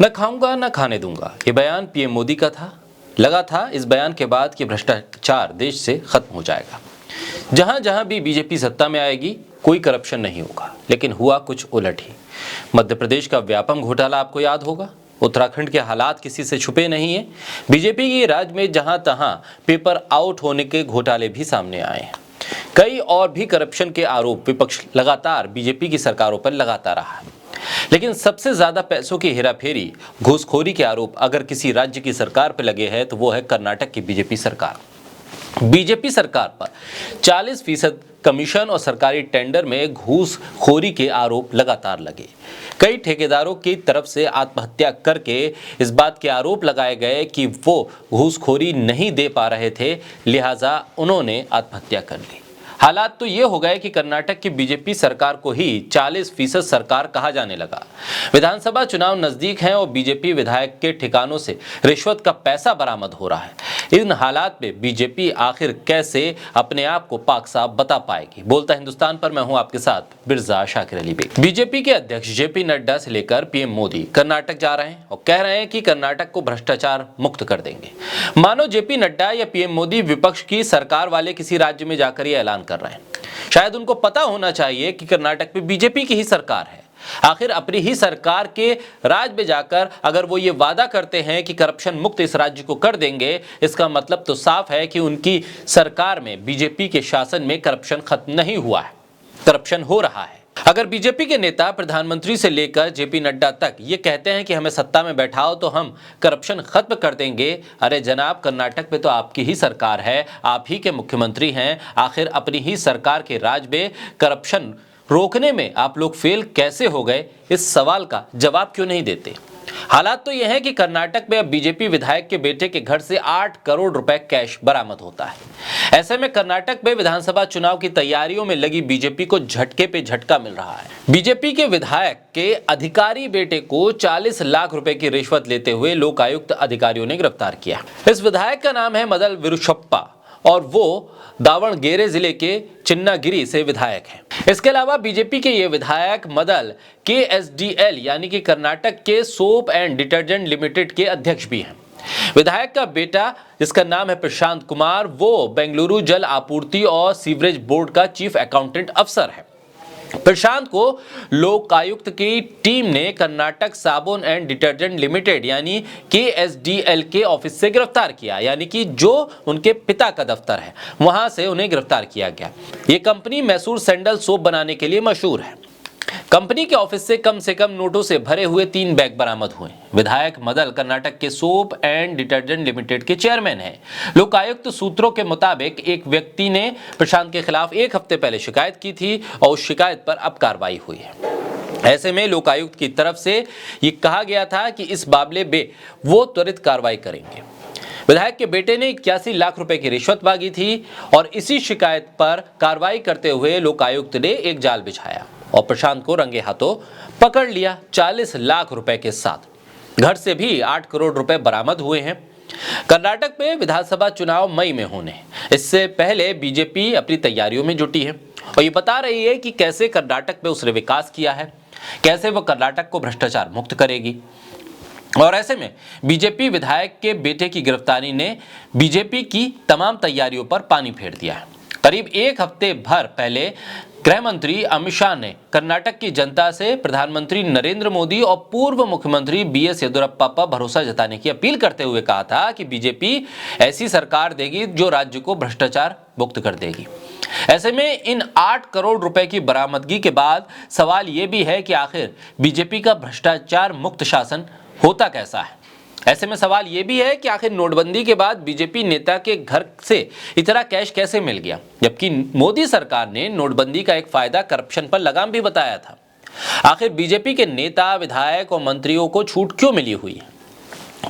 न खाऊंगा न खाने दूंगा, ये बयान पीएम मोदी का था। लगा था इस बयान के बाद कि भ्रष्टाचार देश से खत्म हो जाएगा। जहां जहां भी बीजेपी सत्ता में आएगी कोई करप्शन नहीं होगा, लेकिन हुआ कुछ उलट ही। मध्य प्रदेश का व्यापम घोटाला आपको याद होगा। उत्तराखंड के हालात किसी से छुपे नहीं है। बीजेपी के राज में जहां तहां पेपर आउट होने के घोटाले भी सामने आए हैं। कई और भी करप्शन के आरोप विपक्ष लगातार बीजेपी की सरकारों पर लगाता रहा है। लेकिन सबसे ज्यादा पैसों की हेराफेरी, घूसखोरी के आरोप अगर किसी राज्य की सरकार पर लगे हैं तो वो है कर्नाटक की बीजेपी सरकार। बीजेपी सरकार पर 40% कमीशन और सरकारी टेंडर में घूसखोरी के आरोप लगातार लगे। कई ठेकेदारों की तरफ से आत्महत्या करके इस बात के आरोप लगाए गए कि वो घूसखोरी नहीं दे पा रहे थे, लिहाजा उन्होंने आत्महत्या कर ली। हालात तो ये हो गए कि कर्नाटक की बीजेपी सरकार को ही 40% सरकार कहा जाने लगा। विधानसभा चुनाव नजदीक हैं और बीजेपी विधायक के ठिकानों से रिश्वत का पैसा बरामद हो रहा है। इन हालात में बीजेपी आखिर कैसे अपने आप को पाक साफ बता पाएगी? बोलता हिंदुस्तान पर मैं हूं आपके साथ बिरजा शाकिर अली बेग। बीजेपी के अध्यक्ष जेपी नड्डा से लेकर पीएम मोदी कर्नाटक जा रहे हैं और कह रहे हैं कि कर्नाटक को भ्रष्टाचार मुक्त कर देंगे। मानो जेपी नड्डा या पीएम मोदी विपक्ष की सरकार वाले किसी राज्य में जाकर यह ऐलान कर रहे हैं। शायद उनको पता होना चाहिए कि कर्नाटक में बीजेपी की ही सरकार है। आखिर अपनी ही सरकार के राज्य में जाकर अगर वो ये वादा करते हैं कि करप्शन मुक्त इस राज्य को कर देंगे, इसका मतलब तो साफ है कि उनकी सरकार में, बीजेपी के शासन में करप्शन खत्म नहीं हुआ है, करप्शन हो रहा है। अगर बीजेपी के नेता प्रधानमंत्री से लेकर जेपी नड्डा तक ये कहते हैं कि हमें सत्ता में बैठाओ तो हम करप्शन खत्म कर देंगे, अरे जनाब, कर्नाटक में तो आपकी ही सरकार है, आप ही के मुख्यमंत्री हैं। आखिर अपनी ही सरकार के राज में करप्शन रोकने में आप लोग फेल कैसे हो गए? इस सवाल का जवाब क्यों नहीं देते? हालात तो यह है कि कर्नाटक में अब बीजेपी विधायक के बेटे के घर से 8 करोड़ रुपए कैश बरामद होता है। ऐसे में कर्नाटक में विधानसभा चुनाव की तैयारियों में लगी बीजेपी को झटके पे झटका मिल रहा है। बीजेपी के विधायक के अधिकारी बेटे को 40 लाख रुपए की रिश्वत लेते हुए लोकायुक्त अधिकारियों ने गिरफ्तार किया। इस विधायक का नाम है मदल विरुशप्पा और वो दावणगेरे जिले के चिन्नागिरी से विधायक हैं। इसके अलावा बीजेपी के ये विधायक मदल KSDL यानी कि कर्नाटक के सोप एंड डिटर्जेंट लिमिटेड के अध्यक्ष भी हैं। विधायक का बेटा जिसका नाम है प्रशांत कुमार, वो बेंगलुरु जल आपूर्ति और सीवरेज बोर्ड का चीफ अकाउंटेंट अफसर है। प्रशांत को लोकायुक्त की टीम ने कर्नाटक साबुन एंड डिटर्जेंट लिमिटेड यानी KSDL के ऑफिस से गिरफ्तार किया, यानी कि जो उनके पिता का दफ्तर है वहां से उन्हें गिरफ्तार किया गया। ये कंपनी मैसूर सैंडल सोप बनाने के लिए मशहूर है। कंपनी के ऑफिस से कम नोटों से भरे हुए 3 बैग बरामद हुए। विधायक मदल कर्नाटक के सोप एंड डिटर्जेंट लिमिटेड के चेयरमैन हैं। लोकायुक्त सूत्रों के मुताबिक एक व्यक्ति ने प्रशांत के खिलाफ 1 हफ्ते पहले शिकायत की थी और उस शिकायत पर अब कार्रवाई हुई है। ऐसे में लोकायुक्त की तरफ से ये कहा गया था कि इस मामले में वो त्वरित कार्रवाई करेंगे। विधायक के बेटे ने 81 लाख रुपए की रिश्वत मांगी थी और इसी शिकायत पर कार्रवाई करते हुए लोकायुक्त ने एक जाल बिछाया और प्रशांत को रंगे हाथों पकड़ लिया 40 लाख रुपए के साथ। घर से भी 8 करोड़ रुपए बरामद हुए हैं। कर्नाटक में विधानसभा चुनाव मई में होने, इससे पहले बीजेपी अपनी तैयारियों में जुटी है और ये बता रही है कि कैसे कर्नाटक में उसने विकास किया है, कैसे वो कर्नाटक को भ्रष्टाचार मुक्त करेगी। और ऐसे में बीजेपी विधायक के बेटे की गिरफ्तारी ने बीजेपी की तमाम तैयारियों पर पानी फेर दिया है। करीब 1 हफ्ते भर पहले गृह मंत्री अमित शाह ने कर्नाटक की जनता से प्रधानमंत्री नरेंद्र मोदी और पूर्व मुख्यमंत्री BS येदियुरप्पा पर भरोसा जताने की अपील करते हुए कहा था कि बीजेपी ऐसी सरकार देगी जो राज्य को भ्रष्टाचार मुक्त कर देगी। ऐसे में इन 8 करोड़ रुपए की बरामदगी के बाद सवाल यह भी है कि आखिर बीजेपी का भ्रष्टाचार मुक्त शासन होता कैसा है। ऐसे में सवाल यह भी है कि आखिर नोटबंदी के बाद बीजेपी नेता के घर से इतना कैश कैसे मिल गया, जबकि मोदी सरकार ने नोटबंदी का एक फायदा करप्शन पर लगाम भी बताया था। आखिर बीजेपी के नेता, विधायक और मंत्रियों को छूट क्यों मिली हुई है?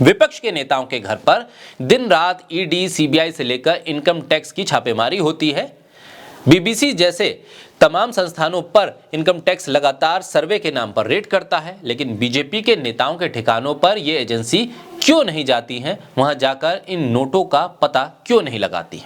विपक्ष के नेताओं के घर पर दिन रात ED, CBI से लेकर इनकम टैक्स की छापेमारी होती है। BBC जैसे तमाम संस्थानों पर इनकम टैक्स लगातार सर्वे के नाम पर रेड करता है, लेकिन बीजेपी के नेताओं के ठिकानों पर ये एजेंसी क्यों नहीं जाती हैं, वहां जाकर इन नोटों का पता क्यों नहीं लगाती है?